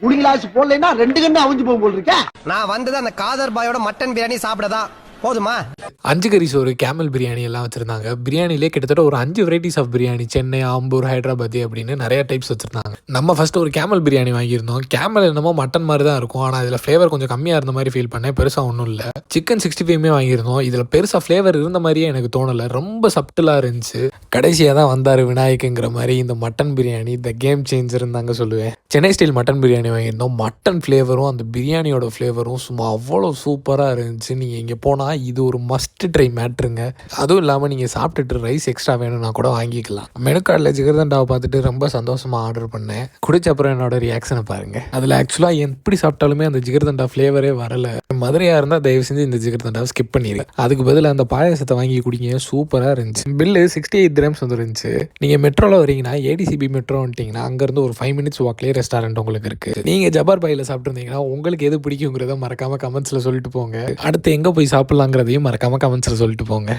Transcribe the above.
குடிங்களாச்சு போடலைன்னா 2 கண்ணு அவிஞ்சு போகும் போல் இருக்கேன். நான் வந்தது அந்த காதர் பாயோட மட்டன் பிரியாணி சாப்பிடதான். போதுமா? 5 கறி சோறு, கேமல் பிரியாணி எல்லாம் வச்சுருந்தாங்க. பிரியாணிலே கிட்டத்தட்ட ஒரு 5 வெரைட்டிஸ் ஆஃப் பிரியாணி, சென்னை, ஆம்பூர், ஹைதராபாத் அப்படின்னு நிறைய டைப்ஸ் வச்சுருந்தாங்க. நம்ம ஃபஸ்ட்டு ஒரு கேமல் பிரியாணி வாங்கியிருந்தோம். கேமல் என்னமோ மட்டன் மாதிரி தான் இருக்கும், ஆனால் இதில் ஃப்ளேவர் கொஞ்சம் கம்மியாக இருந்த மாதிரி ஃபீல் பண்ணேன். பெருசாக ஒன்றும் இல்லை. சிக்கன் 65 வாங்கியிருந்தோம். இதில் பெருசாக ஃப்ளேவர் இருந்த மாதிரியே எனக்கு தோணலை, ரொம்ப சப்டிலாக இருந்துச்சு. கடைசியாக தான் வந்தார் விநாயக்குங்கிற மாதிரி இந்த mutton biryani the game changer தாங்க சொல்லுவேன். சென்னை ஸ்டைல் மட்டன் பிரியாணி வாங்கியிருந்தோம். மட்டன் ஃப்ளேவரும் அந்த பிரியாணியோட ஃப்ளேவரும் சும்மா அவ்வளோ சூப்பராக இருந்துச்சு. நீங்கள் இங்கே போனால் இது ஒரு மஸ்ட் ட்ரை மேட்ருங்க. அதுவும் இல்லாமல் நீங்கள் சாப்பிட்டுட்டு ரைஸ் எக்ஸ்ட்ரா வேணும்னா கூட வாங்கிக்கலாம். மெனு கார்டில் ஜிகர்தண்டாவை பார்த்துட்டு ரொம்ப சந்தோஷமாக ஆர்டர் பண்ணேன். குடிச்ச அப்புறம் என்னோட ரியாக்ஷனை பாருங்கள். அதில் ஆக்சுவலாக எப்படி சாப்பிட்டாலுமே அந்த ஜிகர்தண்டா ஃப்ளேவரே வரலை. மதுரையாக இருந்தால் தயவு செஞ்சு இந்த ஜிகர்தண்டாவை ஸ்கிப் பண்ணிடுங்க. அதுக்கு பதில் அந்த பாயாசத்தை வாங்கி குடிங்க, சூப்பராக இருந்துச்சு. பில்லு 68 dirhams வந்துருந்துச்சு. நீங்கள் மெட்ரோவில் வரீங்கன்னா ஏடிசிபி மெட்ரோ வந்துட்டிங்கன்னா அங்கேருந்து ஒரு 5 minutes வாக்லேயே ரெஸ்டாரண்ட் உங்களுக்கு இருக்குது. நீங்கள் ஜபார் பாயில் சாப்பிட்ருந்தீங்கன்னா உங்களுக்கு எது பிடிக்குங்கிறத மறக்காமல் கமெண்ட்ஸில் சொல்லிட்டு போங்க. அடுத்து எங்கே போய் சாப்பிட்லாங்கிறதையும் மறக்காமல் கமெண்ட்ஸில் சொல்லிட்டு போங்க.